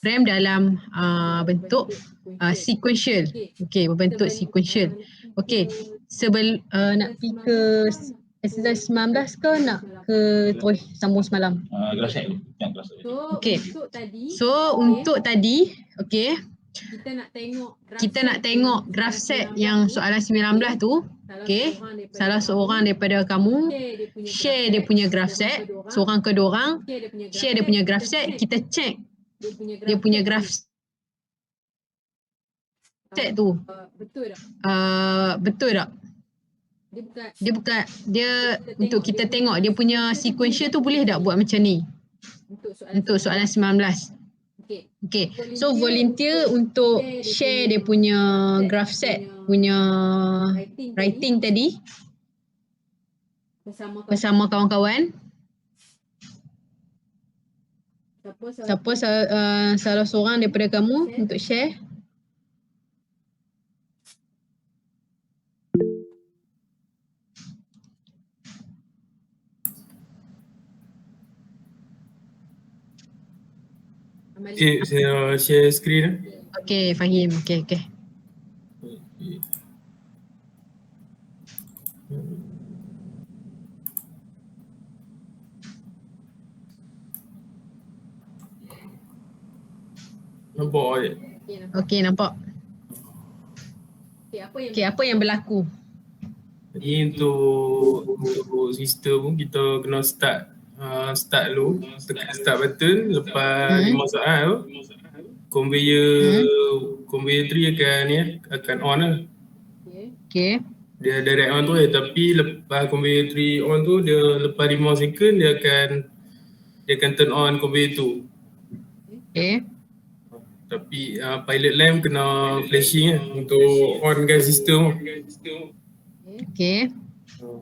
frame dalam bentuk sequential. Okey, berbentuk sequential. Okey, nak pergi ke exercise 19 ke nak ke terus sambung semalam? Graph set dulu. Okey. So untuk tadi, okey, kita nak tengok graph set yang soalan 19 tu. Okey, salah seorang daripada kamu share dia punya graph set, seorang ke dua orang share dia punya graph set, kita check dia punya graph set tu betul tak? Dia untuk kita tengok dia punya sequential tu boleh tak buat macam ni untuk soalan 19. Okay, so volunteer untuk share dia punya graph set punya writing tadi bersama kawan-kawan. Siapa salah seorang daripada kamu untuk share? Okay, saya share screen. Okay, Fahim. Okay. Nampak? Okay, nampak. Okay, apa yang berlaku? Jadi untuk sistem pun kita kena start dulu, tekan start button. Lepas 5 saat tu conveyor 3 akan on lah. Okay. Dia direct on tu tapi lepas conveyor 3 on tu dia lepas 5 second dia akan turn on conveyor 2. Okay. Tapi pilot lamp kena flashing untuk onkan sistem. Okay.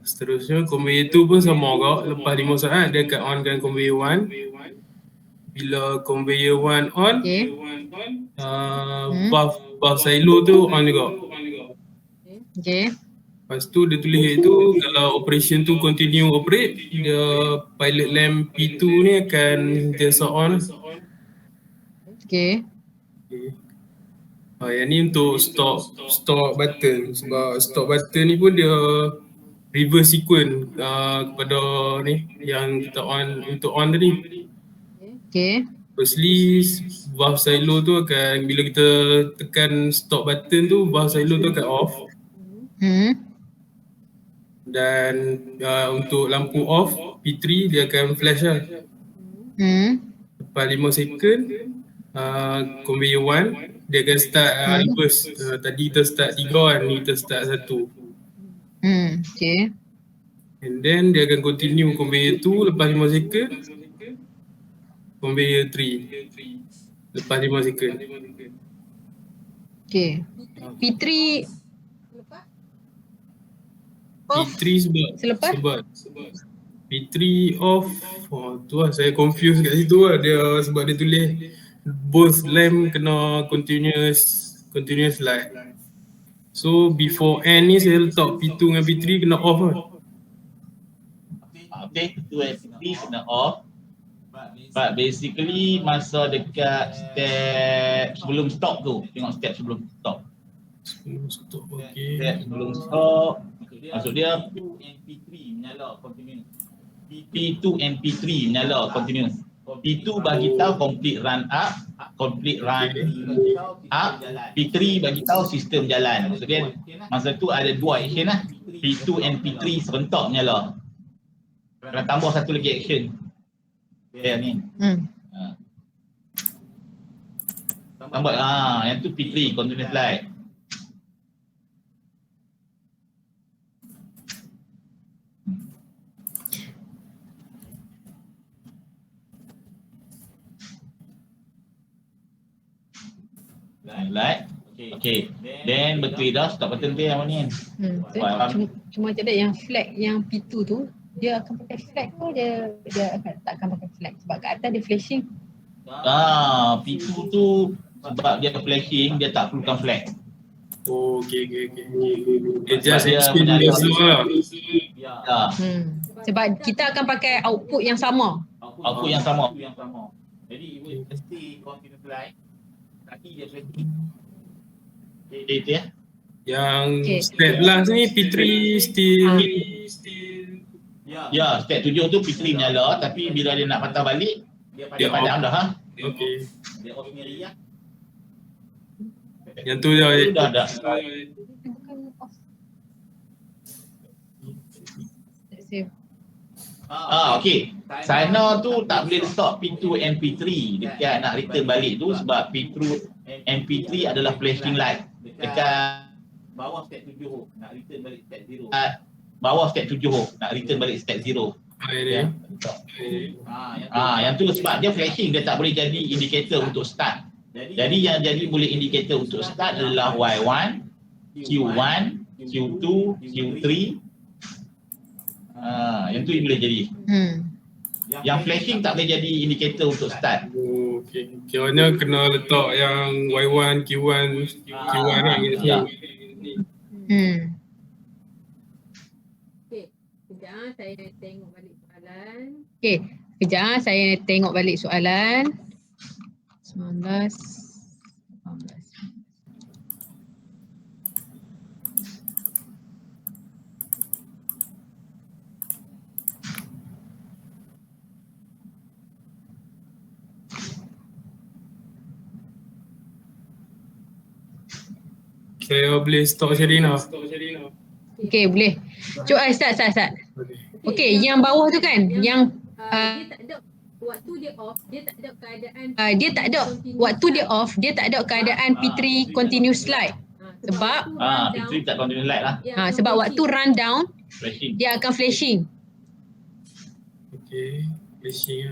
Seterusnya conveyor 2 pun sama juga. Lepas 5 saat dia akan onkan conveyor 1. Bila conveyor 1 on, valve silo tu on juga. Okay. Lepas tu dia tulis itu kalau operation tu continue operate, dia pilot lamp P2 ni akan sentiasa on. Okay. Yang ni untuk stop button. Sebab stop button ni pun dia reverse sequence kepada ni yang kita on untuk on tadi. Okay. Firstly, valve silo tu akan bila kita tekan stop button tu, valve silo tu akan off. Dan untuk lampu off P3 dia akan flash lah. Lepas 5 second conveyor 1 dia akan start reverse. Tadi kita start 3 kan, ni kita start 1. Okay. And then dia akan continue conveyor 2 lepas 5 second. Conveyor 3 lepas 5 second. Okay. P3 off. P3 Selepas? sebab P3 off. Tu lah saya confused kat situ lah. Sebab dia tulis both lamp kena continuous light. So before end ni saya letak P2 dengan P3 kena off lah. Okay, P2 and P3 kena off. But basically masa dekat step sebelum stop tu, tengok step sebelum stop. Okay. Step sebelum stop, maksud dia P2 and P3 menyala continuous. P2 and P3 menyala continuous. P2 bagi tahu complete run up, P3 bagi tahu sistem jalan. Maksudnya masa tu ada 2 action lah. P2 and P3 serentak menyala. Kena tambah satu lagi action. Yang ni. Tambah yang tu P3 continuous light. Light. Okay. Then betul dah stop button tu yang mana ni? Cuma tak ada yang flag yang P2 tu dia akan pakai flag ke dia tak akan pakai flag sebab kat atas dia flashing. P2 tu sebab dia flashing dia tak perlukan flag. Oh, okay. Dia just explain dia semua. Sebab kita akan pakai output yang sama. Jadi it will stay continuous line. Tapi dia flashing. Okay, itu ya. Yang step last ni P3 still Ya, step 7 tu P3 menyala, tapi bila dia nak patah balik, dia padam dah. Okay. Dia off punya riak. Yang tu dah Dah. Okey. Sana tu tak boleh letak P2 and P3 dekat nak return balik tu sebab P2 and P3 adalah flashing light dekat bawah step 7 nak return balik step 0. Bawah step 7 nak return balik step 0. Ya. Yang tu sebab dia flashing, dia tak boleh jadi indikator untuk start. Jadi yang jadi boleh indikator untuk start adalah Y1, Q1, Q2, Q3. Yang tu boleh jadi. Yang flashing tak boleh jadi indikator untuk start. Okey. Kiranya kena letak yang Y1, Q1 lah gitu. Okey, sekejap saya tengok balik soalan. 19 18. Saya boleh stop Sherina. Okey, boleh. Cuba start. Okey, yang bawah tu kan, yang dia tak ada waktu dia off, dia tak ada keadaan P3 continuous slide. Sebab P3 tak continuous light lah. sebab waktu run down Flashing. dia akan flashing. Okey, flashing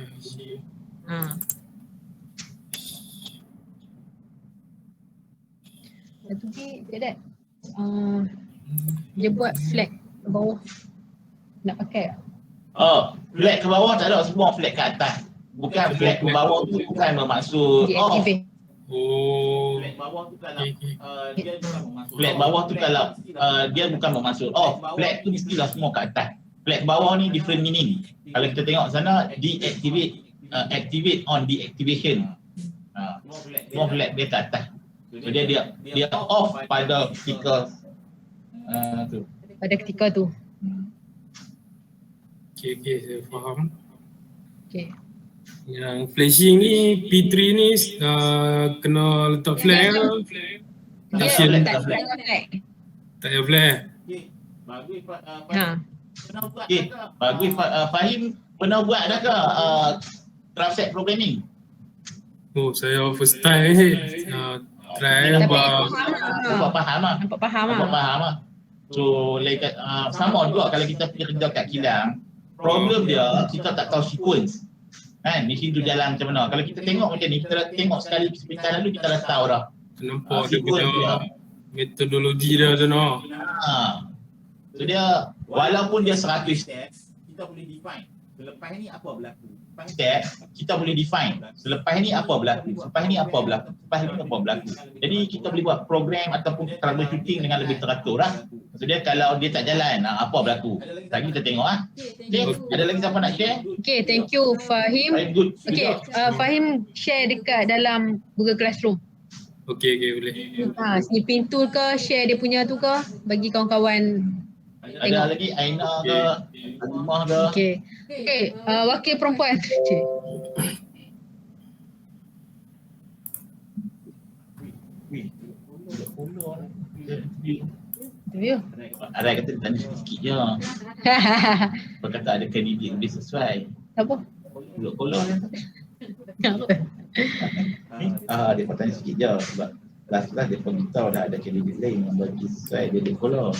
lah. Satu dia dia buat flag ke bawah. Nak pakai tak? Flag ke bawah tak ada, semua flag ke atas. Bukan flag ke bawah tu bukan bermaksud Deactivate. Flag bawah tu kalau dia bukan bermaksud flag bawah tu kalau dia bukan bermaksud off. Flag tu mestilah semua ke atas. Flag bawah ni different meaning. Kalau kita tengok sana deactivate, activate on deactivation. Semua flag dia ke atas. So dia off pada ketika tu. Pada ketika tu. Okey, saya faham. Okey. Yang flashing ni P3 ni kena letak flag ke? Dia Action. tak flag. Tak payah flag. Bagi Fahim pernah buat dah ke draft set programming? Saya first time ni. Try nampak faham lah. So like sama juga kalau kita pergi kerja kat kilang, problem dia kita tak tahu sequence. Kan mesin tu jalan macam mana. Kalau kita tengok macam ni, kita tengok sekali sebentar lalu kita dah tahu dah. nampak dia punya metodologi dia tu no. So dia walaupun dia 100 steps, kita boleh define selepas ni apa berlaku. Step kita boleh define selepas ni apa berlaku, selepas ni apa berlaku, selepas ni apa berlaku. Jadi kita boleh buat program ataupun troubleshooting dengan lebih teratur lah. So dia kalau dia tak jalan apa berlaku. Lagi kita tengok ah. Okay, ada lagi siapa nak share? Okay, thank you Fahim. Good. Okay, Fahim share dekat dalam Google Classroom. Okey boleh. Snipping tool ke, share dia punya tu ke, bagi kawan-kawan. Ada lagi Aina ke, Azimah ke? Okay. Okay, wakil perempuan. Okay. Interview. Ada kata tanya sikit je. Apa kata ada kandidat lebih sesuai. Apa? Kolor. Dia bertanya sikit je sebab last dia pun tahu dah ada kandidat lain yang bagi sesuai dia di kolor.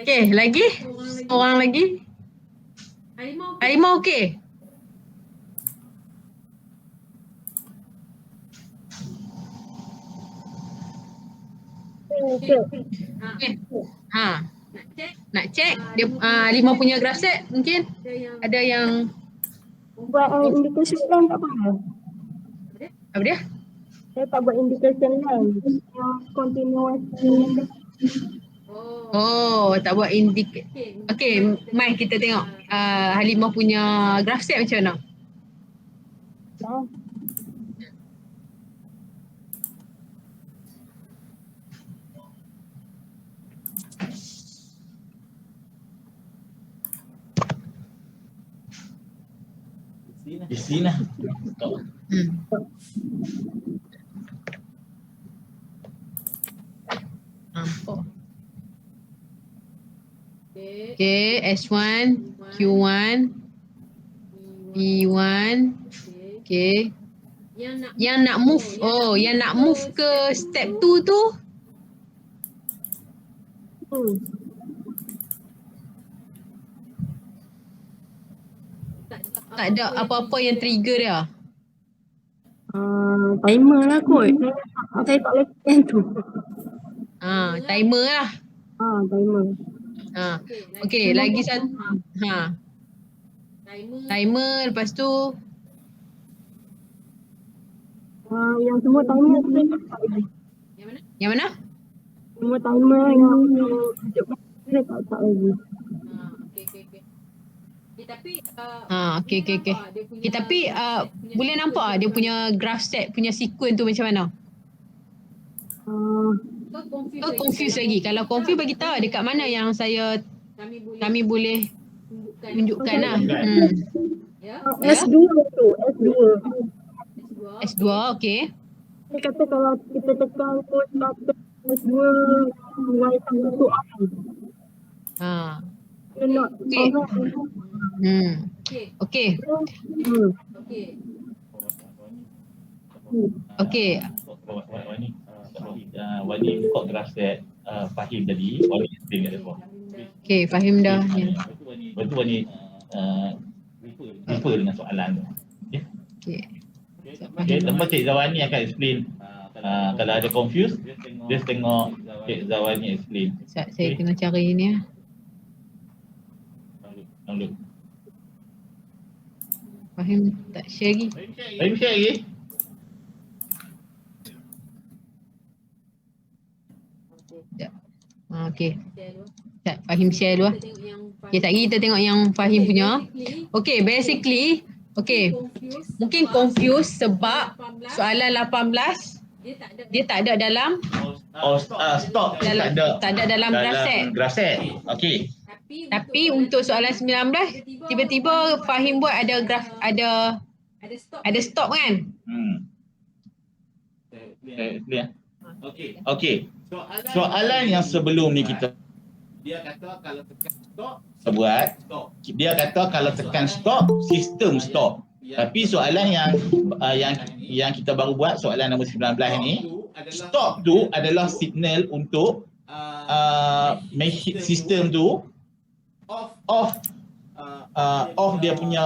Okay, lagi? Orang lagi? Harimau okey? Okay. Nak check dia Lima punya graph set mungkin ada yang buat indication line tak apa. apa dia? Saya tak buat indication line. Yang continuous. Oh, tak buat indicate. Okay, Mai kita tengok Halimah punya graph set macam mana? Dah. Di sini lah. Nampak. Okay, S1, Q1, P1. Okay. Yang nak move, yang nak move ke step 2 tu tak ada apa-apa yang trigger dia. Timer lah kot. Saya tak lepas tu. Timer lah. Timer. Okay, lagi satu. Timer, lepas tu Yang semua timer saya tak lagi. yang mana? Semua timer yang saya tak lagi. Okay, tapi boleh nampak dia punya graph set punya sequence tu macam mana? Kau confuse lagi. Kalau confuse bagi tahu dekat mana yang kami boleh tunjukkan lah. S2 tu, S2. S2, okay. Dia kata kalau kita tekan push button S2, Y tu off. Dia nak Okay. Okay. Wani buka graph set Fahim tadi, Wani explain kat depan. Okay, Fahim dah. Lepas tu Wani refer dengan soalan tu. Okay, lepas Cik Zawani akan explain. Kalau ada confused, just tengok Cik Zawani explain. Saya tengah cari ni. Download. Fahim tak share lagi. Fahim share lagi? Okay. Fahim share dulu lah. Okay, tak lagi kita tengok yang Fahim punya. Okay, basically, mungkin confused sebab soalan 18 dia tak ada dalam stop tak ada dalam graph set. Okay. Tapi untuk soalan 19 tiba-tiba Fahim buat ada graph, ada stop kan? Okay. Soalan yang sebelum ni kita buat, dia kata kalau tekan stop, sistem stop. Tapi soalan yang kita baru buat, soalan nombor 19 ni, stop tu adalah signal untuk sistem tu off dia punya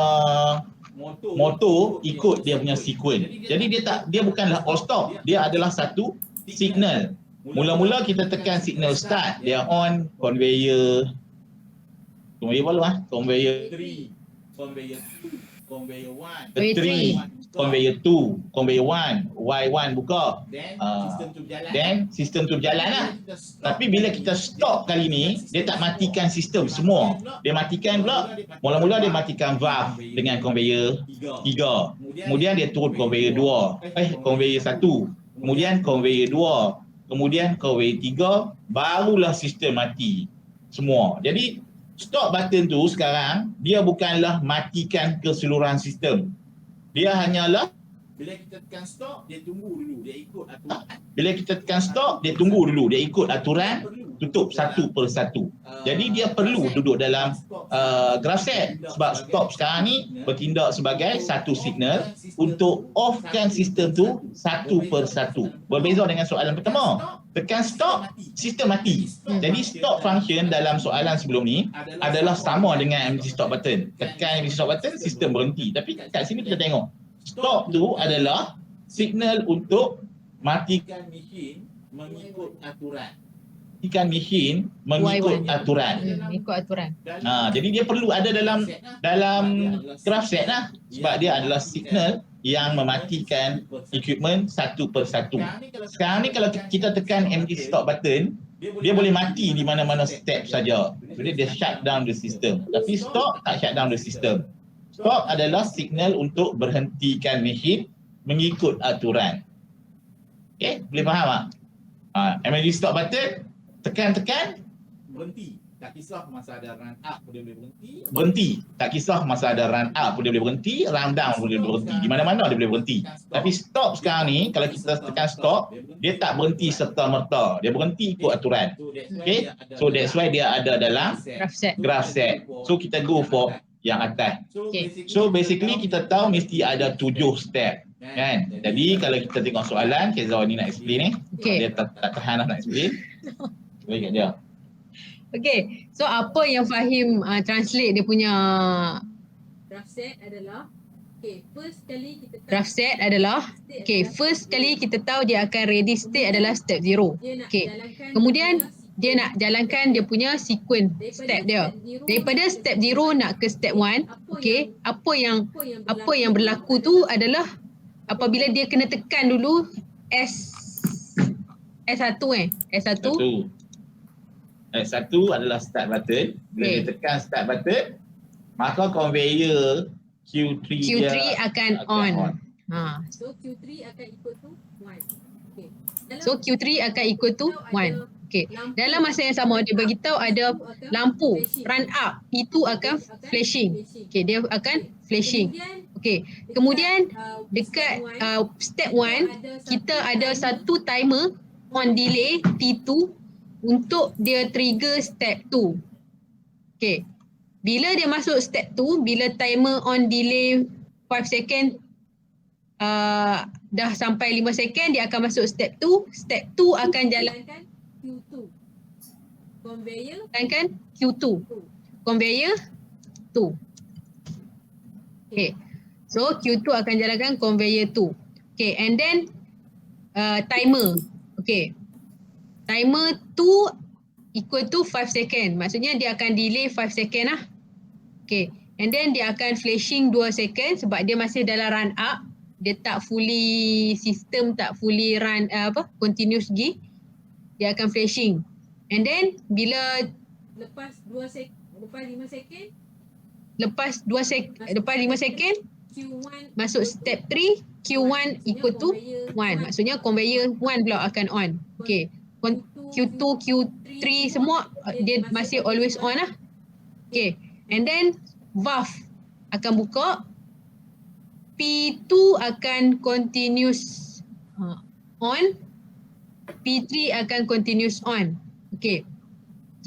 motor ikut dia punya sequence. Jadi dia bukanlah all stop, dia adalah satu signal. Mula-mula kita tekan signal start, dia on conveyor berapa conveyor 3, conveyor 2, conveyor 1, Y1 buka. Then sistem tu berjalan lah. Tapi bila kita stop kali ni, dia tak matikan sistem semua. Dia matikan pula, mula-mula dia matikan valve dengan conveyor 3. Kemudian dia turun conveyor 2, conveyor 1. Kemudian conveyor 2. Kemudian conveyor 3, barulah sistem mati semua. Jadi stop button tu sekarang dia bukanlah matikan keseluruhan sistem. Dia hanyalah bila kita tekan stop, dia tunggu dulu, dia ikut aturan. Bila kita tekan stop, dia tunggu dulu, dia ikut aturan, tutup satu per satu. Jadi dia perlu duduk dalam graph set sebab stop sekarang ni bertindak sebagai satu signal untuk offkan sistem tu satu per satu. Berbeza dengan soalan pertama. Tekan stop, sistem mati. Jadi stop function dalam soalan sebelum ni adalah sama dengan emergency stop button. Tekan emergency stop button, sistem berhenti. Tapi kat sini kita tengok, stop tu adalah signal untuk matikan mesin mengikut aturan. Matikan mesin mengikut aturan. Ikut aturan. Jadi dia perlu ada dalam graph set lah. Sebab dia adalah signal yang mematikan equipment satu per satu. Sekarang ni kalau kita tekan emergency stop button, dia boleh mati di mana-mana step saja. Jadi dia shut down the system. Tapi stop tak shut down the system. Stop adalah signal untuk berhentikan mesin mengikut aturan. Okay, boleh faham tak? Emergency stop button, tekan-tekan, berhenti. Tak kisah masa ada run up pun dia boleh berhenti. Berhenti. Tak kisah masa ada run up pun dia boleh berhenti, run down pun dia boleh berhenti. Di mana-mana dia boleh berhenti. Tapi stop sekarang ni, kalau kita tekan stop, dia tak berhenti serta-merta. Dia berhenti ikut aturan. Okay? So that's why dia ada dalam graph set. So kita go for yang atas. So basically kita tahu mesti ada 7 step. Kan? Jadi kalau kita tengok soalan, Kezau ni nak explain ni. Dia tak tahan nak explain. Bagi kat dia. Okay, so apa yang Fahim translate dia punya graph set adalah first kali kita tahu dia akan ready state adalah step 0. Okay, kemudian dia nak jalankan dia punya sequence step dia. Daripada step 0 nak ke step 1, okay, apa yang berlaku tu adalah apabila dia kena tekan dulu S1 S1 adalah start button. Bila dia tekan start button, maka conveyor Q3 akan on. So Q3 akan ikut tu 1. So Q3 akan ikut tu 1. Okay. Dalam masa yang sama dia beritahu ada lampu run up, itu akan flashing. Okay, dia akan flashing. Okay. Kemudian dekat step 1 kita ada satu timer on delay T2 untuk dia trigger step 2. Okay. Bila dia masuk step 2, bila timer on delay 5 second dah sampai 5 second, dia akan masuk step 2. Step 2 akan jalankan Q2. Conveyor jalankan Q2. Conveyor 2. Okay. So Q2 akan jalankan conveyor 2. Okay, and then timer. Okay. Timer 2 equal to 5 second. Maksudnya dia akan delay 5 second lah. Okay. And then dia akan flashing 2 second sebab dia masih dalam run up. Dia tak fully, sistem tak fully run, continuous lagi. Dia akan flashing. And then bila lepas 5 second lepas 5 second Q1 masuk step 3, Q1 equal to 1. Maksudnya conveyor 1 pula akan on. Okay. Q2, Q3 semua dia masih always on lah. Okay. And then valve akan buka. P2 akan continuous on. P3 akan continuous on. Okay.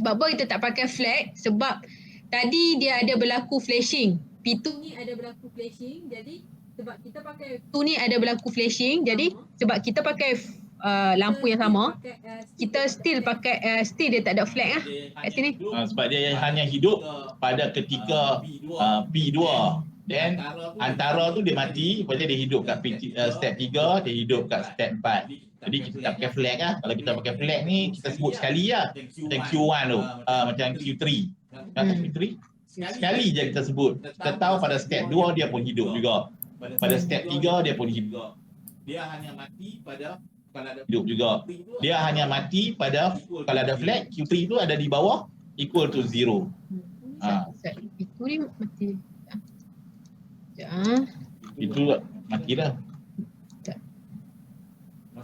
Sebab apa kita tak pakai flag? Sebab tadi dia ada berlaku flashing. P2 ni ada berlaku flashing. Jadi sebab kita pakai P2 ni ada berlaku flashing. Jadi sebab kita pakai lampu yang sama, kita still pakai still dia tak ada flag lah kat sini. Sebab dia hanya hidup pada ketika P2. Dan antara tu dia mati, lepas dia hidup kat step 3, dia hidup kat step 4. Jadi kita tak pakai flag lah. Kalau kita pakai flag ni, kita sebut sekali lah. Macam Q1 tu, macam Q3. Q3? Sekali je kita sebut. Kita tahu pada step 2 dia pun hidup juga. Pada step 3 dia pun hidup. Dia hanya mati pada kalau ada hidup juga. Dia hanya mati pada kalau ada flag, Q3 tu ada di bawah equal to 0. Itu ni mati. Itu mati dah.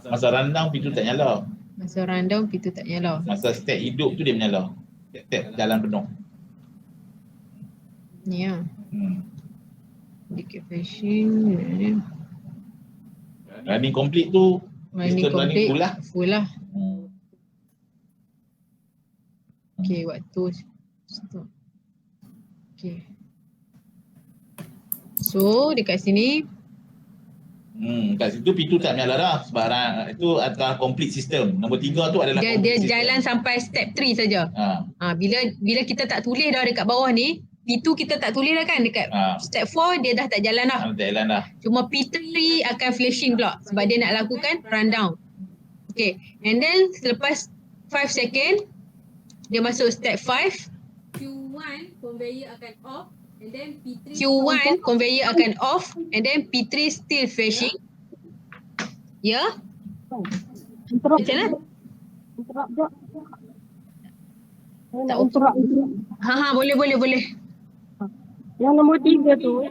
Masa rundown pintu tak nyala. Masa rundown pintu tak nyala. Masa step hidup tu dia menyala. Step jalan penuh. Ni ya. Dikit flashing. Running complete tu. Running complete full lah. Okay, waktu stop. Okay. So dekat sini kat situ pintu tak menyala dah sebab itu adalah complete system. Nombor 3 tu adalah dia jalan sampai step 3 saja. Bila kita tak tulis dah dekat bawah ni, P2 kita tak tulis dah kan dekat step 4 dia dah tak jalan dah. Tak jalan dah. Cuma P3 akan flashing pula sebab dia nak lakukan rundown. Okay, and then selepas 5 second dia masuk step 5. Q1 conveyor akan off. And then P3 Q1 conveyor akan off and then P3 still flashing. Ya? Interrupt Macam mana? Interrupt. Nak interrupt. Boleh. Yang nombor 3 tu,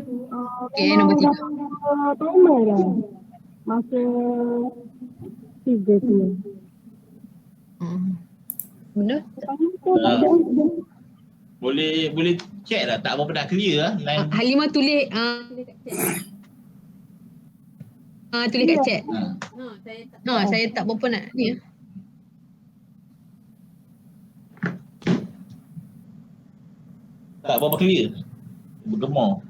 Okay, nombor 3. timer lah. Masa 3 tu. Benar? Boleh check lah, tak berapa nak clear lah line. Halimah tulis tulis kat chat. Saya tak berapa nak ni. Tak berapa clear. Bergema.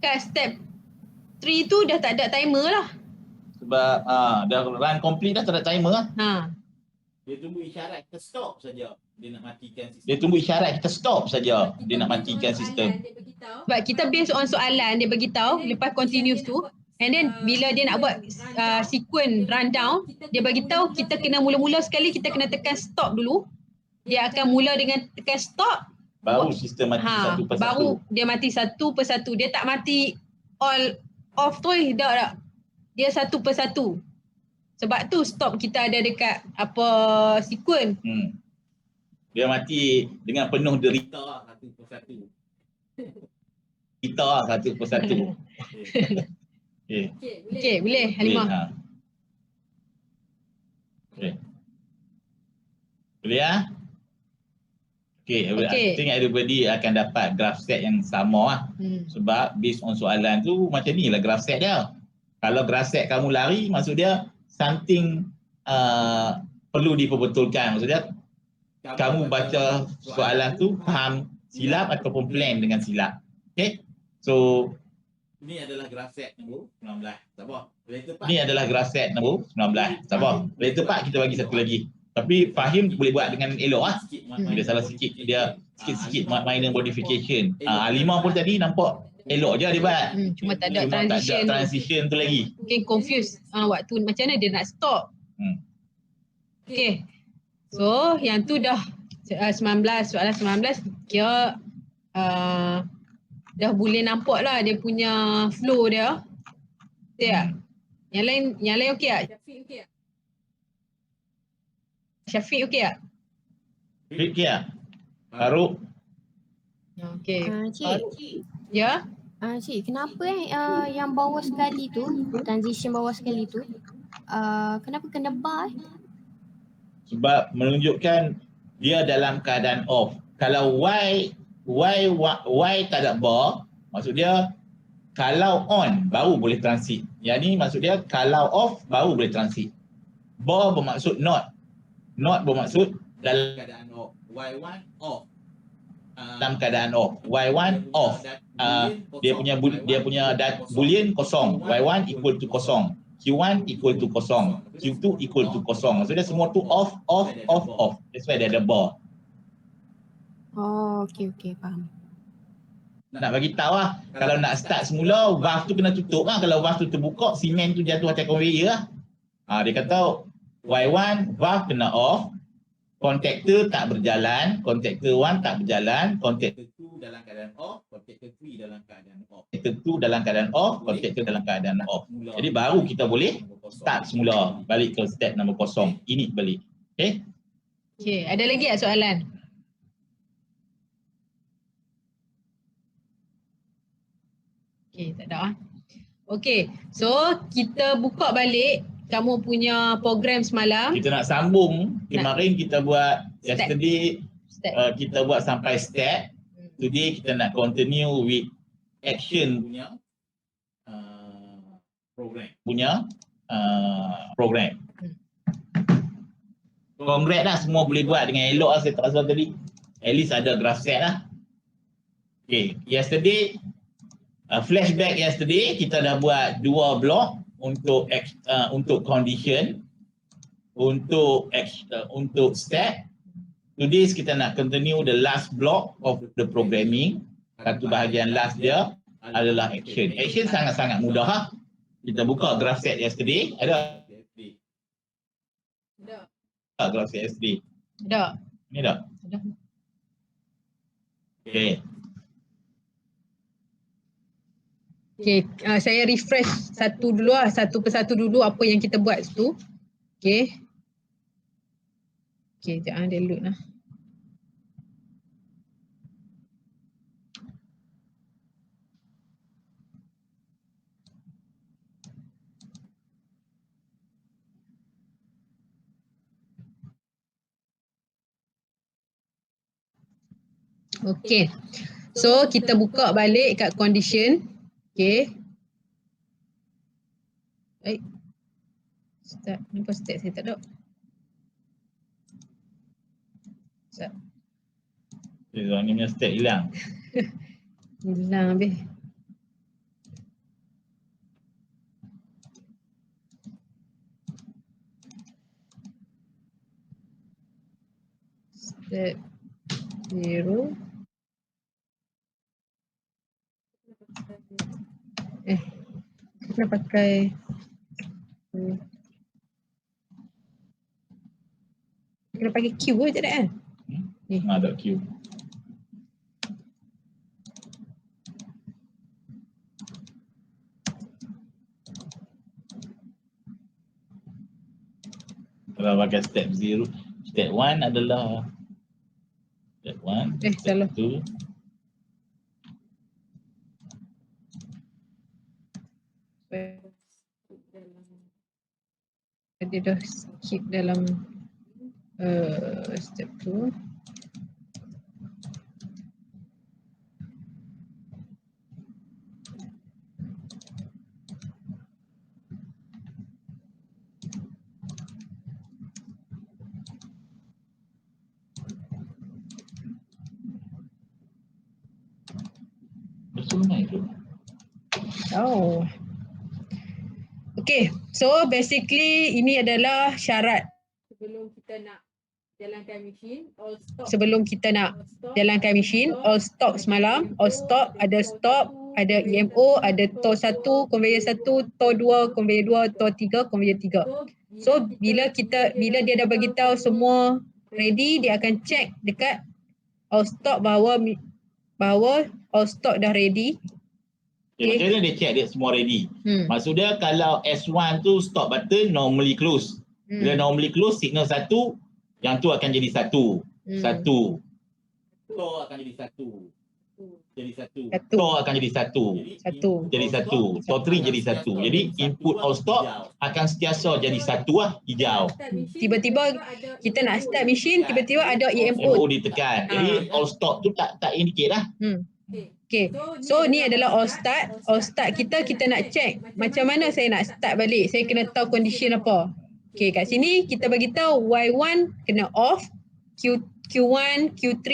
Kat step 3 tu dah tak ada timer lah. Sebab dah run complete dah, tak ada timer lah. Dia tunggu isyarat kita stop saja. Dia nak matikan sistem. Dia tunggu isyarat kita stop saja. Dia nak matikan sistem. Sebab kita based on soalan dia beritahu lepas continuous tu, and then bila dia nak buat sequence rundown, dia beritahu kita kena mula-mula sekali kita kena tekan stop dulu. Dia akan mula dengan tekan stop, baru sistem mati satu persatu. Baru dia mati satu persatu. Dia tak mati all off tu dah. Dia satu persatu. Sebab tu stop kita ada dekat apa sequence. Dia mati dengan penuh derita Satu persatu. kita satu persatu. Okey, boleh Halimah. Boleh ya? Okay. I think everybody akan dapat graph set yang sama lah. Sebab based on soalan tu macam ni lah graph set dia. Kalau graph set kamu lari, maksud dia something perlu diperbetulkan. Maksud dia kamu baca soalan tu faham silap ataupun plan dengan silap. Okay? So Ini adalah graph set nombor 19. Sabar. Ini adalah graph set nombor 19. Sabar. Later part kita bagi satu lagi. Tapi Fahim boleh buat dengan elok lah. Dia salah sikit, dia sikit-sikit minor modification. Halimah pun tadi nampak elok je dia buat. Cuma tak ada transition tu lagi. Mungkin confused waktu macam mana dia nak stop. Okay. So yang tu dah 19, soalan 19 kira dah boleh nampak lah dia punya flow dia. Betul tak? Yang lain okey tak? Syafiq okey tak? Okey tak? Farouk? Okey. Cik. Ya? Cik, kenapa yang bawah sekali tu, transition bawah sekali tu, kenapa kena bar? Sebab menunjukkan dia dalam keadaan off. Kalau Y tak ada bar, maksud dia kalau on baru boleh transit. Yang ni maksud dia kalau off baru boleh transit. Bar bermaksud not. Not bermaksud dalam keadaan off. Y1 off. Dalam keadaan off. Y1 off. Dia punya boolean kosong. Y1 equal to kosong. Q1 equal to kosong. Q2 equal to kosong. Maksudnya semua tu off. That's why dia ada bar. Oh, okey, faham. Nak bagi tahu lah, kalau nak start semula, valve tu kena tutup lah. Kalau valve tu terbuka, simen tu jatuh atas conveyor lah. Dia kata Y1, valve kena off, contactor tak berjalan, contactor 1 tak berjalan, contactor 2 dalam keadaan off, contactor 3 dalam keadaan off. Contactor 2 dalam keadaan off, contactor dalam keadaan off. Jadi baru kita boleh start semula, balik ke step nombor 0, init balik. Okay? Okay, ada lagi tak soalan? Okay, tak ada. Okay, so kita buka balik kamu punya program semalam. Kita nak sambung. Kemarin kita buat yesterday kita buat sampai step. Today kita nak continue with action punya program. Congrats lah, semua boleh buat dengan elok lah. Saya tak rasa tadi at least ada graph set lah. Okay, yesterday flashback yesterday kita dah buat 2 blok untuk condition, untuk step. Today kita nak continue the last block of the programming. Satu bahagian last dia adalah action. Action sangat-sangat mudah lah. Kita buka graph set yesterday. Ada? Graph set yesterday. Ada. Ni tak? Ada. Okay. Okay, saya refresh satu dulu lah, satu persatu dulu apa yang kita buat tu. Okay. Okay, jangan dia load lah. Okay. So, kita buka balik kat condition. Okay. Baik. Start. Kenapa start saya tak ada? Start. Orang ni punya step hilang. Hilang habis. Step 0. Kena pakai kena pakai Q ke tak ada kan? Ni. Ada Q. Kalau pakai step 0, step 1 adalah step 1, salah. step 2. Dia dah skip dalam step tu. Betul mai tu. Oh. Okay, so basically ini adalah syarat Sebelum kita nak jalankan mesin, all stop. sebelum kita nak jalankan mesin. All stop semalam, all stop, ada EMO, ada TOR 1, conveyor 1, TOR 2, conveyor 2, TOR 3, conveyor 3. So bila dia dah bagi tahu semua ready, dia akan check dekat all stop bahawa all stop dah ready. Okay, macam mana dia check dia semua ready? Maksudnya kalau S1 tu stop button normally close. Bila normally close, signal 1, yang tu akan jadi 1. 1. TOR akan jadi 1. Jadi 1. TOR akan jadi 1. Jadi 1. TOR 3 jadi 1. Jadi input all stop akan sentiasa jadi 1 lah, hijau. Tiba-tiba kita nak start mesin, tiba-tiba ada EMO. MO ditekan. Jadi all stop tu tak indicate lah. Okay, so ni adalah all start. All start kita nak check macam mana saya nak start balik. Saya kena tahu condition apa. Okay, kat sini kita bagi tahu Y1 kena off, Q1, Q3,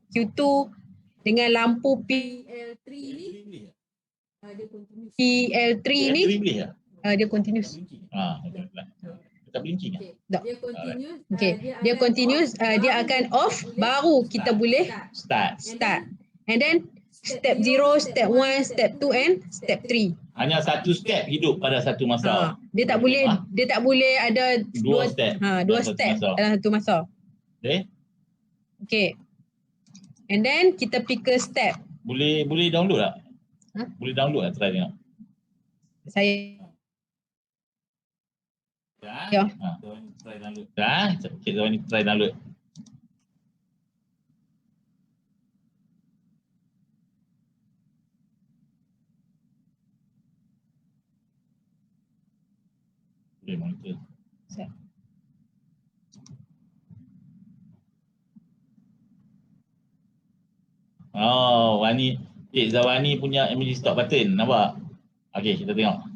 Q2 dengan lampu PL3 ni dia continuous. PL3 ni dia continuous. Tak blinking ke? Dia continuous. Okay, dia continuous, dia akan off, baru kita boleh Start. And then step 0, step 1, step 2 and step 3. Hanya satu step hidup pada satu masa. Dia tak boleh ada dua step. Dua step dalam satu masa. Okay. And then kita pick a step. Boleh download tak? Boleh download tak, try tengok. Saya ya. Try download. Cik Zawani try download. Boleh monitor. Oh, Cik Zawani punya emergency stop button, nampak? Okey, kita tengok.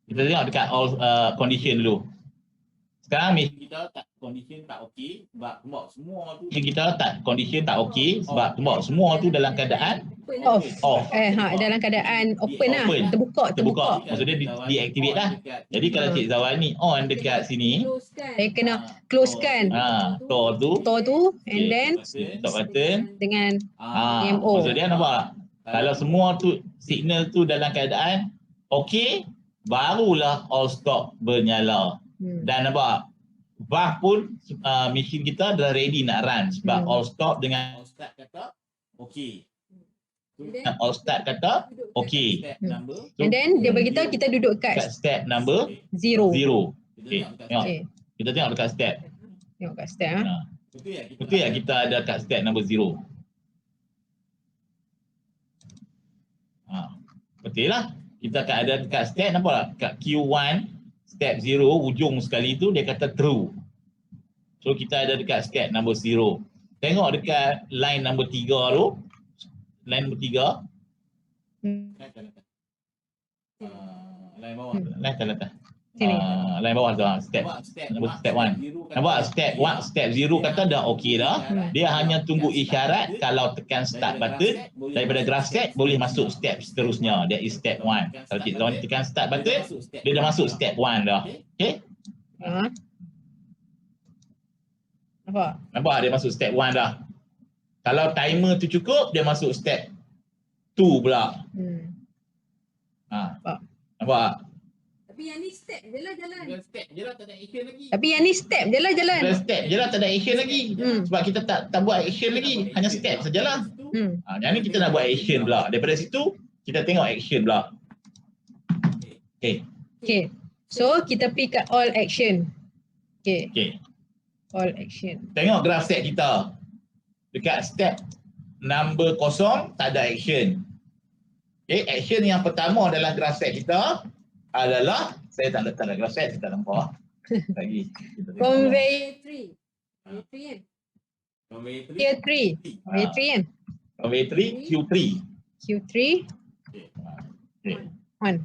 Kita tengok dekat all condition dulu. Sekarang Kita tak condition tak okey sebab semua tu kita tak condition tak okey sebab semua tu dalam keadaan off. Dalam keadaan open lah, terbuka. Maksudnya deactivate lah. Jadi kalau Cik Zawani on dekat sini, saya kena closekan TOR tu and then stop button dengan EMO. Maksudnya nampak? Kalau semua tu signal tu dalam keadaan okey, barulah all stop bernyala. Dan nampak valve pun mesin kita dah ready nak run sebab all stop dengan all start kata okey. All start kata okey. And then dia beritahu kita duduk kat kat step number 0. 0. Okey. Tengok. Okay. Kita tengok dekat step. Tengok kat step ha. Betul ya kita ada kat step number 0. Betul lah. Kita akan ada dekat step nampak tak? Kat Q1 step 0 ujung sekali tu dia kata true. So kita ada dekat step number 0. Tengok dekat line number 3 tu. Line number 3. Line bawah. Line atas. Sini. Line bawah tu step 1. Nampak step 0 kata dah okey dah. Dia hanya tunggu isyarat kalau tekan start button daripada graph set boleh masuk step seterusnya. That is step 1. Kalau kita tekan start button dia dah masuk step 1 dah. Okey? Nampak dia masuk step 1 dah. Kalau timer tu cukup dia masuk step 2 pula. Nampak? Tapi yang ni step je lah jalan. Step je lah, tak ada action lagi. Tapi yang ni step je lah jalan. Step je lah, tak ada action lagi. Sebab kita tak buat action lagi. Hanya step sajalah. Yang ni kita nak buat action pula. Daripada situ, kita tengok action pula. Okay. So, kita pergi kat all action. Okay. All action. Tengok graph set kita. Dekat step number 0, tak ada action. Action yang pertama adalah graph set kita. Adalah, saya tak letak graph set, saya tak nampak. Lagi. Convey 3 kan? tier 3. Convey 3 kan? Convey 3, Q3. Q3. 1.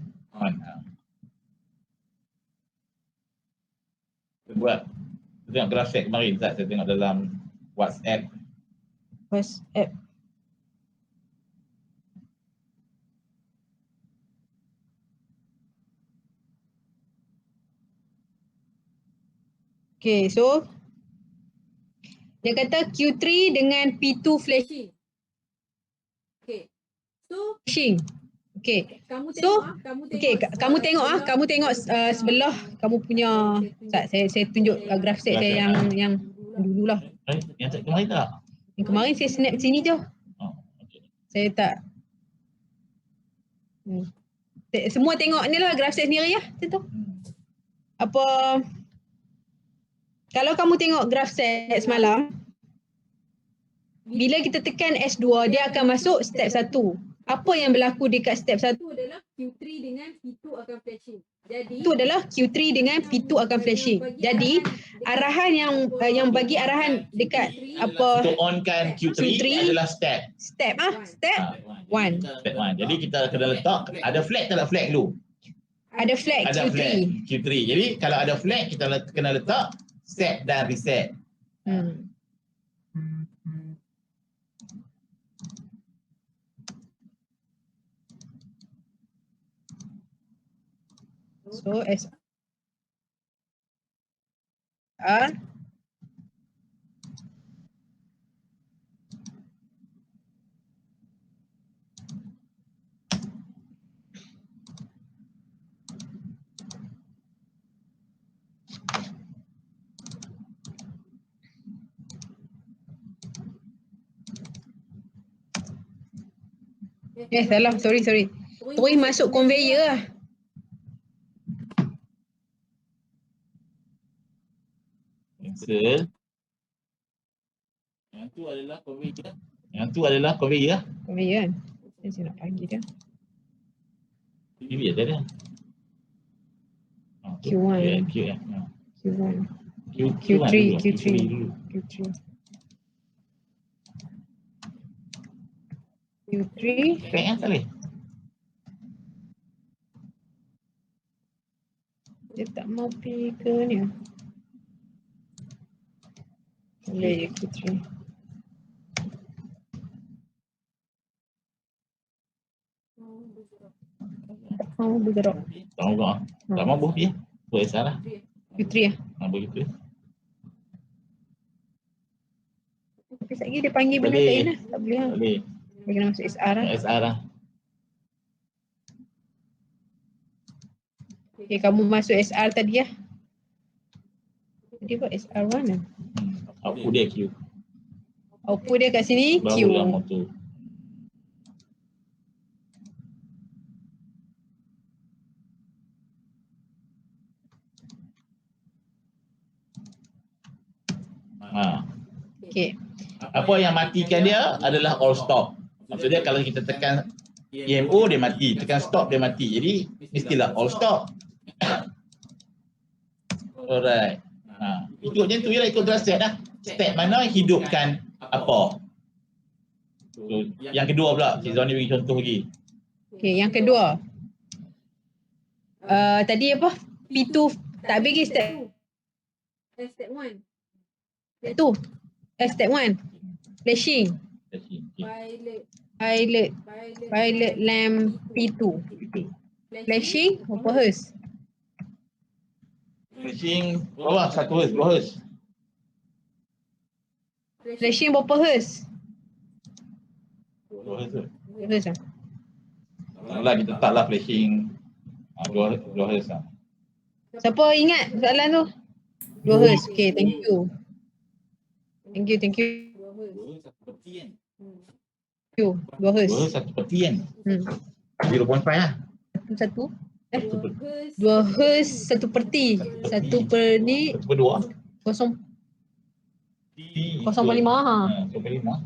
Kita buat. Kita tengok graph set kemarin, saya tengok dalam WhatsApp. Okay, so dia kata Q3 dengan P2 flashing. Okay. So, Flashing. Okay. kamu So, tengok kamu tengok kamu tengok sebelah kamu punya saya tunjuk graph set saya yang dululah. Yang kemarin tak? Yang kemarin saya snap sini je. Saya tak semua tengok ni lah graph set sendiri ya. Betul. Apa kalau kamu tengok graph set semalam, bila kita tekan S2, dia akan masuk step 1. Apa yang berlaku dekat step 1? Itu adalah Q3 dengan P2 akan flashing. Jadi Itu adalah Q3 dengan P2 akan flashing. Jadi arahan yang bagi arahan dekat apa Untuk onkan Q3 adalah step. step 1. Step 1. Jadi kita kena letak, ada flag tak ada flag dulu? Ada flag Ada Q3. flag Q3. Jadi kalau ada flag kita kena letak set dan reset. So SR salah, sorry. Terus masuk conveyor lah. Cancel. Yang tu adalah conveyor. Conveyor kan? Saya nak panggil dia. Ini ada dah. Q1. Q1. Q3. Flag kan tak boleh? Dia tak mau pergi ke ni. Boleh je Q3. Oh, bergerak. Tak mau kau. Tak mau buh dia. Buat salah. Q3 lah. Begitu. Tapi sekejap lagi dia panggil benda Boleh. tak in lah. Tak boleh lah. Boleh. Dia kena masuk SR lah. SR lah. Okay, kamu masuk SR tadi lah. Tadi buat SR1 lah. Output dia Q. Output dia kat sini Q. Barulah motor. Okay. Apa yang matikan dia adalah all stop. Maksudnya kalau kita tekan EMO dia mati, tekan stop dia mati. Jadi mestilah all stop. Alright. Ikut macam tu je lah, ikut draft set dah. Step mana hidupkan apa. So, yang kedua pula, Cik Zoni bagi contoh lagi. Okay, yang kedua. Tadi apa? P2 tak bagi step Step 1. 2. Step 1. Flashing. Violet lamp P2. Flashing berapa hertz? Flashing bawah 1 Hz, 2 Hz. Flashing berapa hertz? 2 Hz. Hertz ah. Taklah kita letaklah flashing 2 Hz lah. Siapa ingat soalan tu? 2 hertz. Okay, thank you. Thank you. Thank you. 2 hertz. 2 Hz 1 peti kan? 0.5 lah. Satu. 2 hertz 1 perti. 1 per ni 1 per 2. 0.5 ha. 0.5.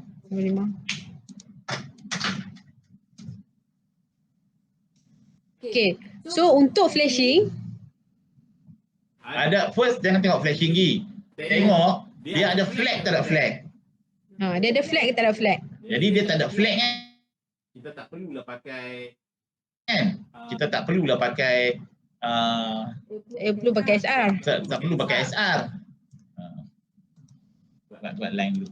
Okay. So untuk flashing Ada first jangan tengok flashing lagi. Tengok dia ada flag tak ada flag. dia ada flag ke tak ada flag? Jadi dia tak ada flag kan? Kita tak perlulah pakai Kita tak perlulah pakai Perlu pakai SR. tak perlu pakai SR. Buat line dulu.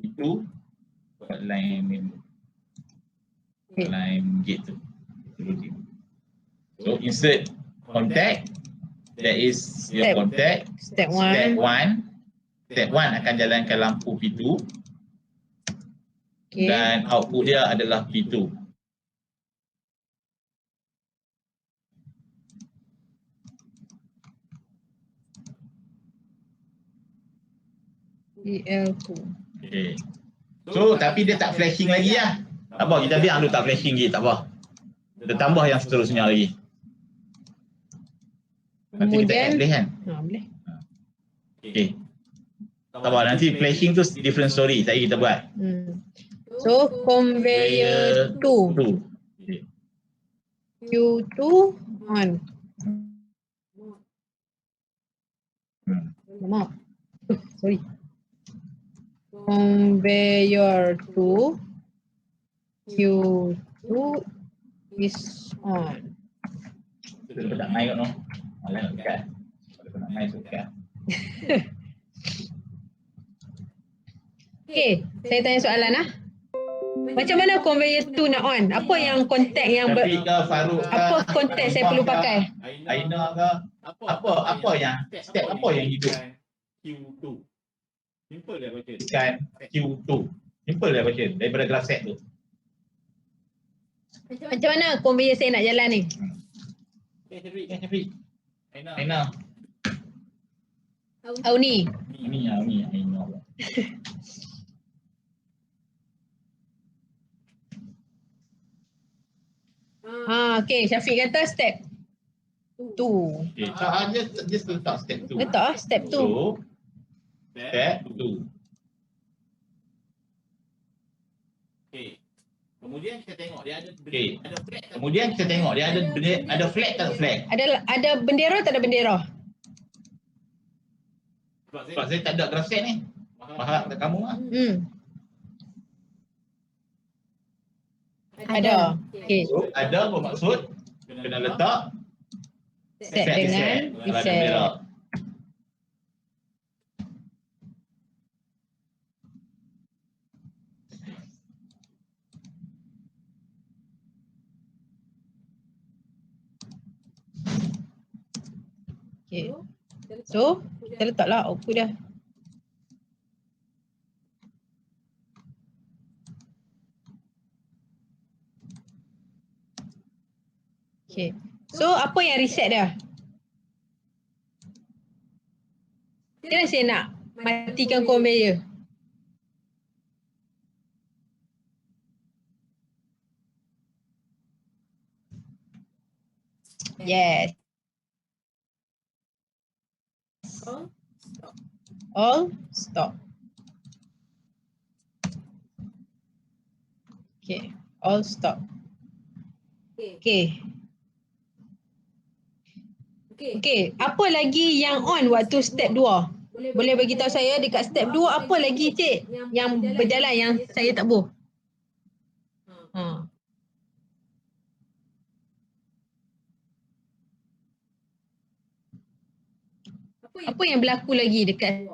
Itu buat line ni. Line gate tu. So insert contact. That is your contact. Step Step 1. 1. Step 1 akan jalankan lampu P2 Okay. dan output dia adalah P2. EL2. Okay. So tapi dia tak flashing lagi lah. Tak apa, kita biar dulu tak flashing lagi, tak apa. Kita tambah yang seterusnya lagi. Nanti kita add Kemudian boleh kan? boleh. Okay. Tak apa, nanti flashing tu different story. Tadi kita buat. So conveyor 2. Okay. Q2 on. Maaf. Sorry. Conveyor 2 Q2 is on. Kita tak naik no. Malah nak dekat. Kalau nak naik dekat. Okay, saya tanya soalan Macam mana conveyor 2 nak on? Apa yang kontak yang Tapi ke Farouk ke, apa kontak saya perlu pakai? Aina ke, apa yang step apa yang hidup? Q2. Simple dia baca. Kan Q2. Simple dia baca daripada graph set tu. Macam mana conveyor saya nak jalan ni? Syafiq. Aina. Ni. Ini Aina. Okay, Syafiq kata step 2. Okay, tak just letak step 2. Letak step 2. So, step 2. Okay. Kemudian kita tengok dia ada Okay. ada flag. Kemudian kita tengok dia ada flag tak ada flag? Ada bendera tak ada bendera? Sebab saya tak ada graph set ni. Faham tak kamu lah? Ada. Okay. So, ada bermaksud kena letak Set dengan reset. Okay. So, kita letaklah output dah. Okay. So, apa yang reset dia? Kenapa saya nak matikan conveyor? Yes. All stop. Okay, all stop. Okay. Okay, apa lagi yang on waktu step 2? Boleh bagi tahu saya dekat step 2 apa lagi cik yang berjalan yang saya tak tahu? Ha. Apa yang berlaku lagi dekat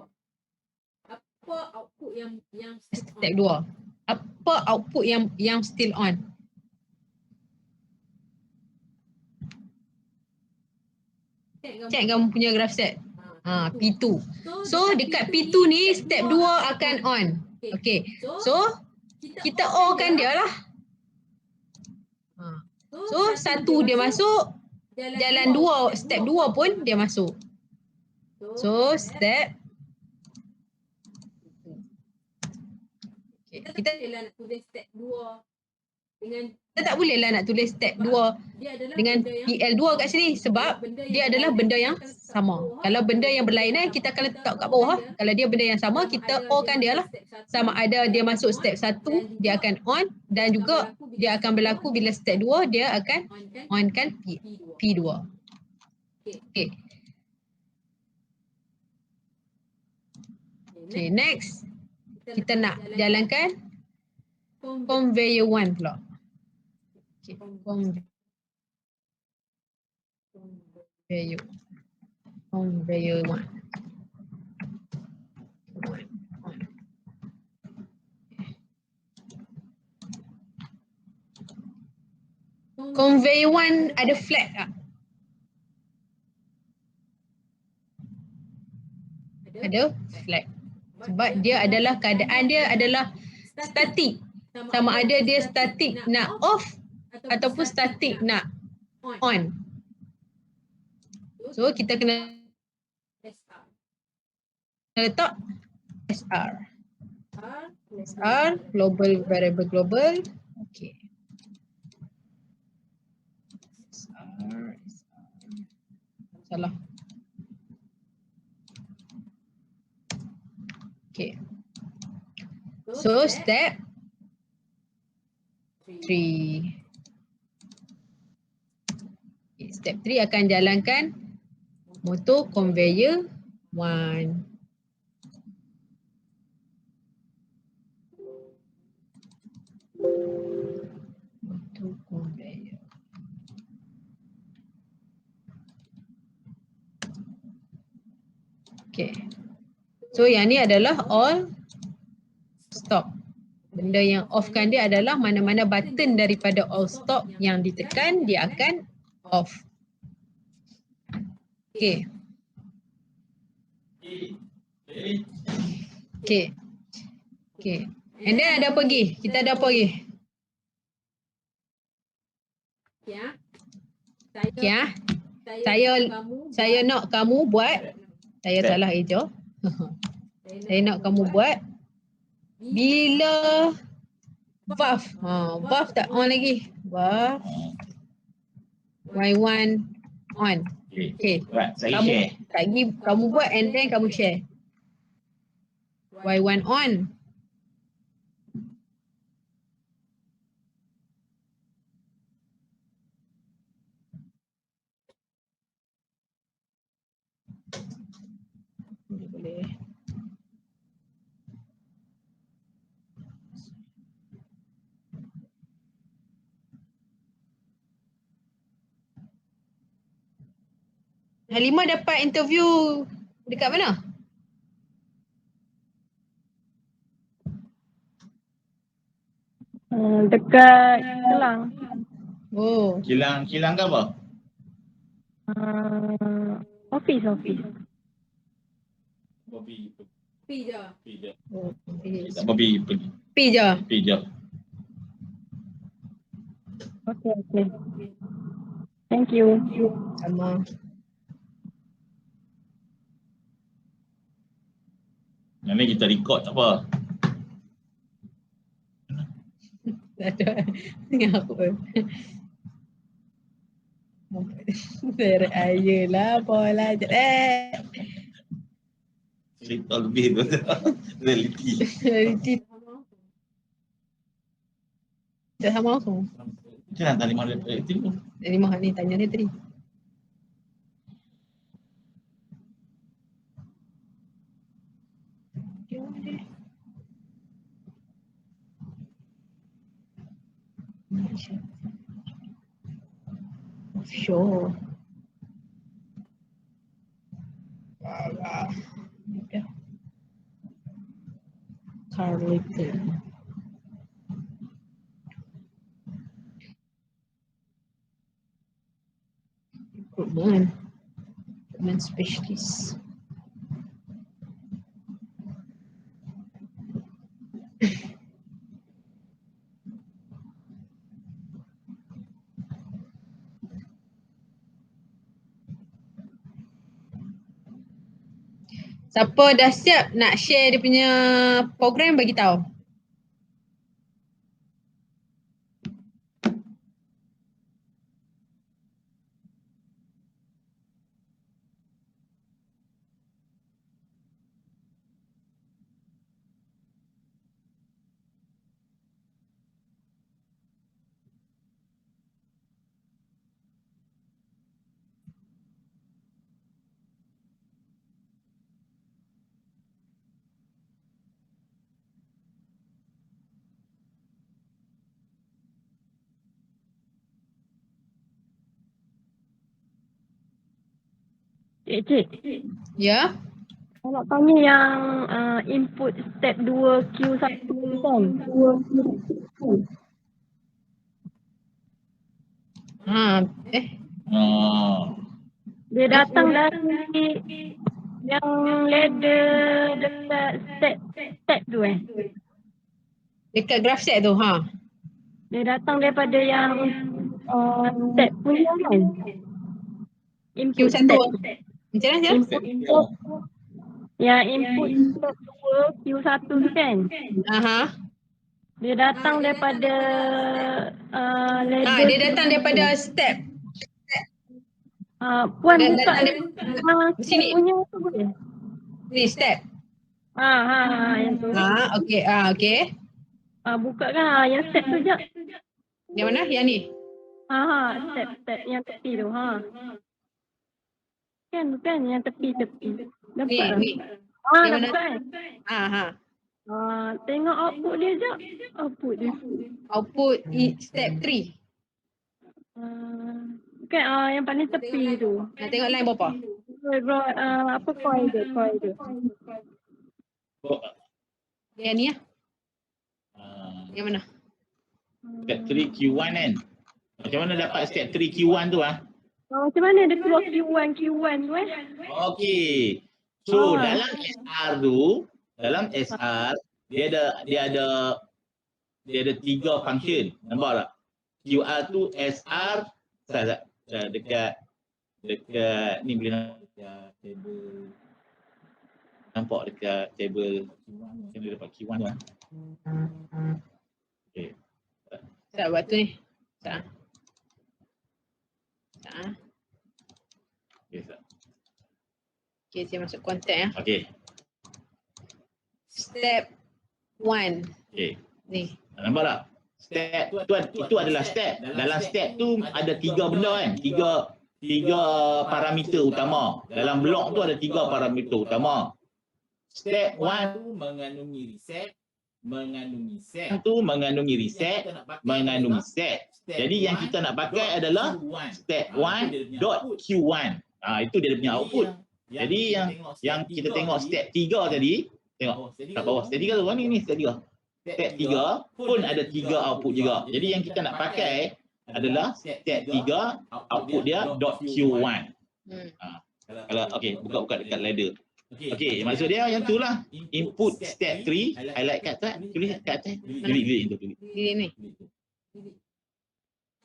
Apa output yang step 2? Apa output yang still on? Cek kamu punya graph set. P2. So dekat P2 ni step 2 akan on. Okay. So kita O kan dia lah. So 1 dia masuk, jalan 2 step 2 pun dia masuk. So step okay. Kita nak tulis step 2 dengan tak bolehlah nak tulis step 2 dengan PL2 kat sini sebab dia adalah benda yang sama. Kalau benda yang berlainan kita akan letak kat bawah. Kalau dia benda yang sama kita O kan dia lah. Sama ada dia masuk step 1 dia akan on dan juga dia akan berlaku bila step 2 dia akan on kan P2. Okay. Okay, next kita nak jalankan conveyor 1 pula. Okay, conveyor 1. Conveyor 1 ada flag tak? Ada flag. Sebab dia adalah keadaan dia adalah statik. Sama ada dia statik nak off ataupun statik nak on. So kita kena letak SR. SR global variable global. Okay. SR. Salah. Okay. So step 3. Okay, step 3 akan jalankan motor conveyor 1. Motor conveyor. Okay. So yang ni adalah all stop. Benda yang off kan dia adalah mana-mana button daripada all stop yang ditekan dia akan off. Okay. Okay. Okay. And then ada apa lagi? Kita ada apa lagi? Okay. Saya nak kamu buat. Saya salah eja. Saya nak kamu buat bila valve. Valve tak on lagi. Valve Y1 on. Okay. Saya share. Kamu buat and then kamu share. Y1 on. Boleh. Halimah dapat interview dekat mana? Dekat Kelang. Oh. Kilang ke apa? Office. Bobby. P je. Oh. Tak Bobby pergi. Pi je. Pergi je. Okay. Thank you. Sama. Yang ni kita record tak apa. Tak ada. Dengan aku. Ayolah, pola je. cerita lebih tu. Reality. Reality tak sama aku. Macam mana tak 500 reality tu? Dari mahal ni tanya dia tadi. Sure. Carleton. Recruitment specialist. Siapa dah siap nak share dia punya program, bagi tahu. Cik. Ya? Saya nak tanya yang input step 2 Q1 kan? Dia datang dari yang ladder dekat step tu Dekat graph set tu, Dia datang daripada yang step punya kan? Input Q1. step. Macam mana? Yang input step 2 Q1 tu kan? Dia datang daripada ladder. Dia datang daripada step. Puan Dia buka datang sini. punya tu boleh? Ni step. Yang tu. Okey, okey. Buka kan yang step tu jap. Yang mana? Yang ni. Step yang tepi tu. Kan yang tepi. Dapat Ni. dapat kan? Tengok output dia jap. Output step 3. Bukan yang paling tepi tu. Nak tengok line berapa? Apa coil dia? Yang ni Yang mana? Step 3 Q1 kan? Macam mana dapat step 3 Q1 tu Macam mana dia keluar Q1 tu Okey. So dalam SR dia ada 3 function. Nampak tak? QR tu SR dekat ni boleh table. Nampak dekat table macam dia dapat Q1 tu. Okey. Tak buat tu ni. Tak. Okey, saya masuk kontak Okey. Step 1. Okey. Ni. Nampak tak? Step itu adalah step. Dalam step tu ada 3 benda kan? 3 parameter utama. Dalam blok tu ada 3 parameter utama. Step 1 tu mengandungi reset, mengandungi set. Jadi yang kita nak pakai adalah step 1.q1. Itu dia punya output. Jadi yang kita tengok step 3 tadi, tengok kat bawah step 3 tu, ni step 3. Step 3 pun ada 3 output juga. Jadi yang kita nak pakai adalah step 3, output dia .q1. Kalau buka dekat ladder. Okey, maksud dia yang tu lah. Input step 3, highlight kat atas, tulis kat atas. Delete. Ni.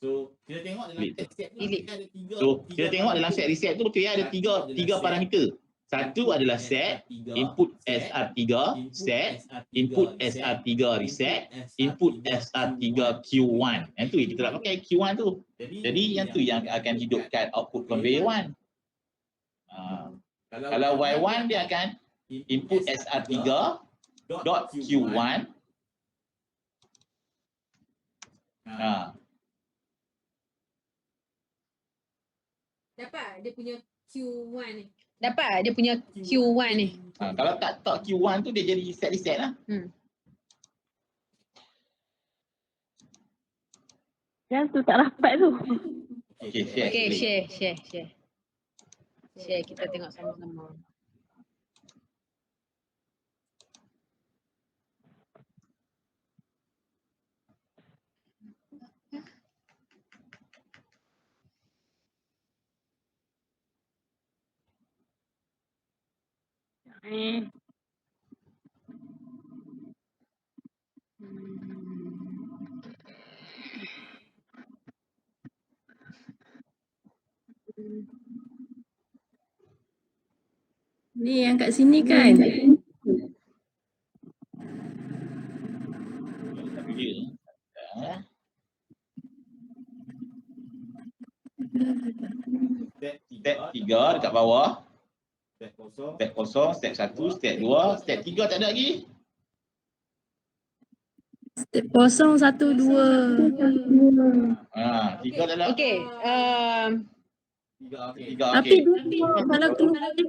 So, kita tengok dalam step ni ada 3. So, kita tengok dalam set reset tu betul ada 3 parameter. Satu adalah set, input SR3, set, input SR3 reset, input SR3 Q1. Yang tu kita nak pakai Q1 tu. Jadi yang tu yang akan hidupkan output conveyor 1. Kalau Y1 dia akan input SR3 dot Q1. Dapat dia punya Q1 ni. Dapat dia punya Q1 ni. Kalau tak Q1 tu dia jadi set reset lah. Yang tu tak dapat tu. Okay, share. Okay, share. Share, kita tengok sama-sama. Ni yang kat sini kan. Step 3 dekat bawah. Step kosong. Step kosong, step 1, step 2, step 3 tak ada lagi. Step 0, 1, 2. 3 tak ada. Okay, 3 okey. 3 Tapi okey. dia kalau keluar dia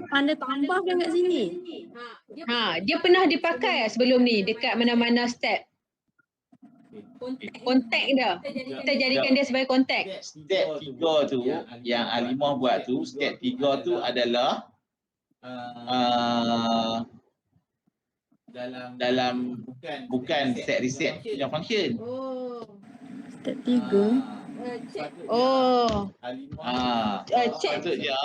pandai tambah kan kat sini. dia pernah dipakai sebelum ni dekat mana-mana step. Kontak dia. Kita jadikan dia sebagai kontak. Step 3 tu yang Alimah buat tu, step 3 tu adalah dalam bukan set reset punya function. Step 3. Sepatutnya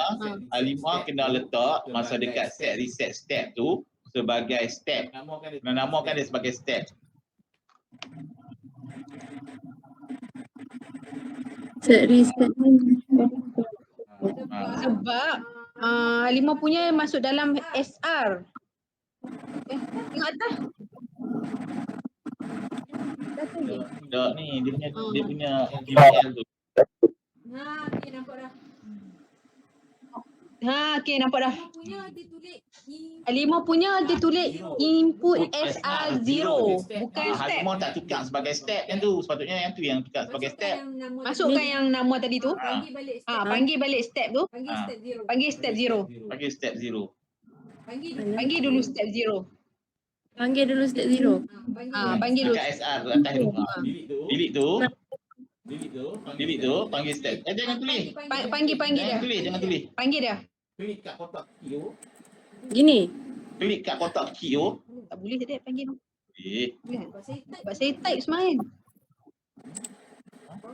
Alimah kena letak masa dekat set reset step tu sebagai step. Namakan dia sebagai step. Set reset. Sebab Halimah punya masuk dalam SR. Tengok atas. Tak ni dia punya DVL tu. Okey nampak dah. Okay, nampak dah. Punya dia tulis Halimah punya dia tulis input SR0, bukan step. Halimah tak tukar sebagai step yang tu. Sepatutnya yang tu yang tukar sebagai step. Masukkan yang nama tadi tu. Panggil balik step. Panggil balik step tu. Panggil step 0. Panggil step 0. Bagi step 0. Panggil dulu step 0. Panggil dulu step 0. Panggil dulu. Dekat SR tu atas tu. Delete tu. Delete tu. Panggil step. Jangan tulis. Panggil dia. Jangan tulis. Panggil dia. Klik kat kotak Q. Gini. Klik kat kotak Q. Tak boleh tadi panggil. Boleh. Sebab saya type semain.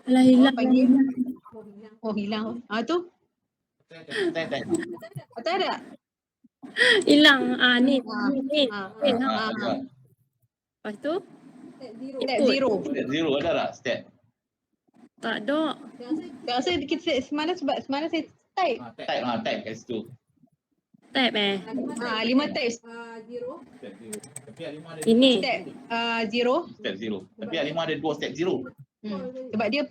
Alah hilang. Panggil. Oh hilang. Tu. Tak. Tak ada. Hilang. Ni. Lepas tu Step 0. Step 0 ada tak step? tak ada. Tak rasa kita semalam sebab semalam saya type. Type kat situ. Type Halimah type 0. Step 0. Tapi Halimah ada Ini. step 0. Step 0. Tapi Halimah ada 2 step 0. Sebab dia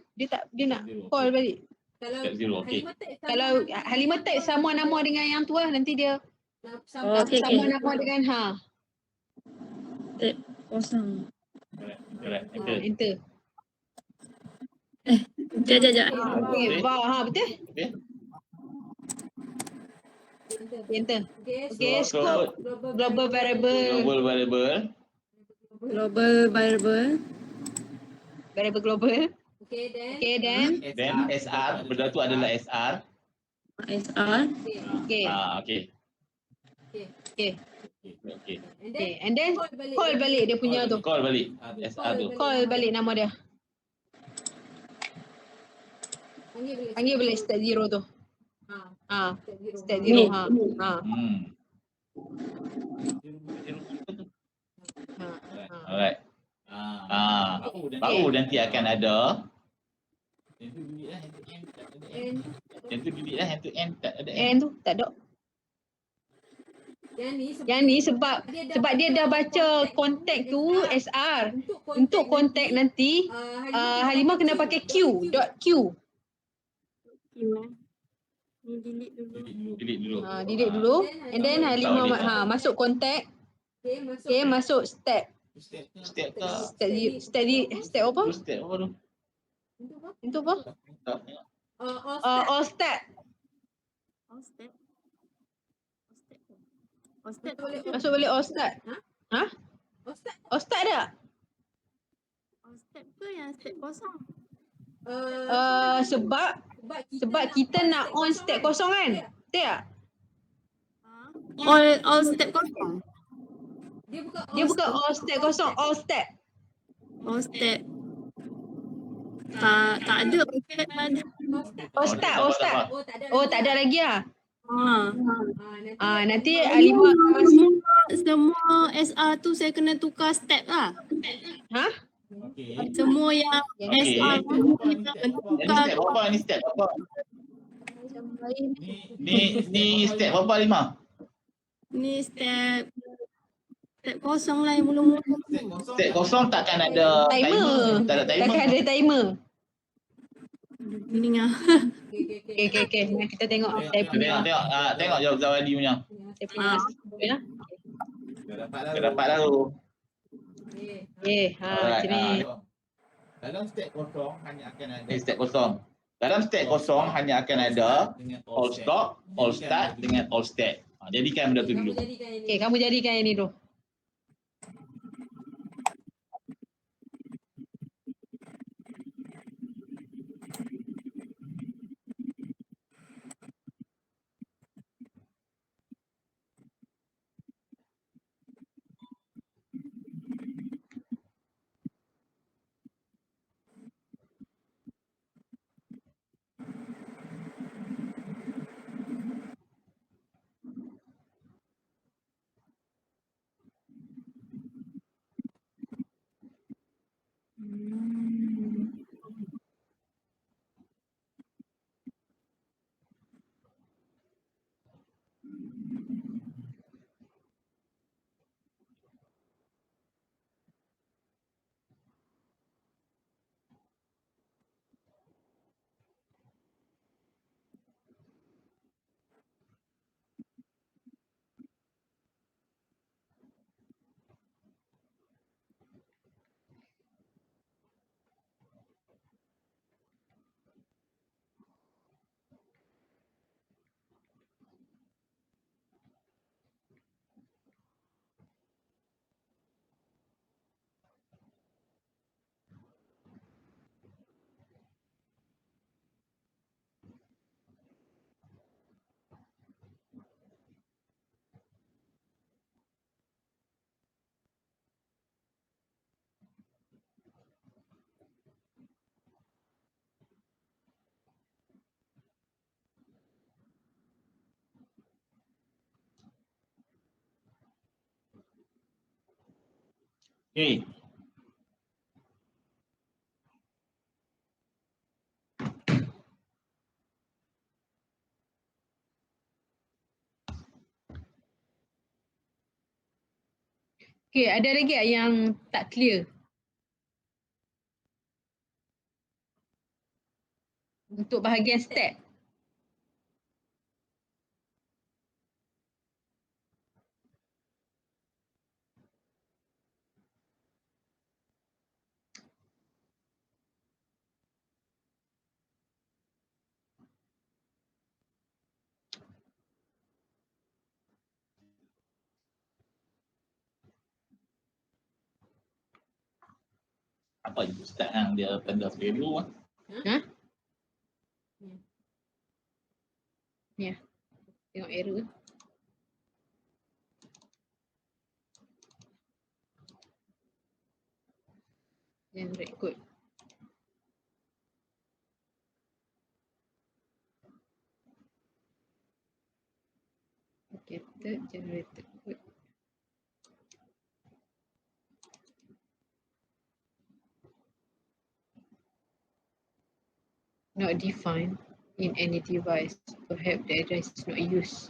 nak call balik. Step 0. Okey. Kalau Halimah type sama nama dengan yang tu lah, nanti dia Okey. sama nama dengan Step 0. Correct. enter. Sekejap. Okey, betul? Okey. Enter. Okay, Okey, scope global variable global. Okay, then then SR, benda tu adalah SR. SR. okey. Okey. And then call balik dia punya tu. Call balik SR tu. Call balik nama dia. Panggil balik step 0 tu. Step 0. Alright. Baru nanti akan ada. Yang tu delete lah, yang tu end tak ada end. And tu tak ada. Yang ni sebab dia dah baca kontak tu SR. Untuk kontak nanti Halimah kena pakai Q. Ni delete dulu. Delete dulu. Delete dulu. And then Halimah masuk kontak. Okay, masuk step. Step ke? Step apa? Step apa tu? Itu apa? Tak. All step. All step. All step. Masuk balik all step. Ha? All step ada? All step ke yang step kosong? Sebab kita nak on step kosong kan? Betul tak? All step kosong. Dia bukan all step kosong, all step. All step. Tak ada. All step. Oh, tak ada lagi lah. Nanti Semua, Halimah akan masuk. semua SR tu saya kena tukar step lah. Ha? Semua yang SR tu kena Ini tukar. step apa? Ni step berapa Lima? Ni step kosong lah yang mula-mula. Step kosong takkan ada Timer. Tak ada timer. Takkan ada timer. Ini lah. Okay. Mari kita tengok saya punya. Tengok jawab Zawadi punya. Saya punya. Ya. Dia dapat lalu. Sini. Dalam step kosong hanya akan ada Ni step kosong. Dalam step kosong hanya akan ada all stop, all start dengan all step. Jadikan benda tu dulu. Okay, kamu jadikan yang ni dulu. Okay. Okay, ada lagi yang tak clear? Untuk bahagian step. Apa je start yang dia tanda value Ha? Ya. Tengok error. Generate code. Generated code. Not defined in any device. Perhaps the address is not used.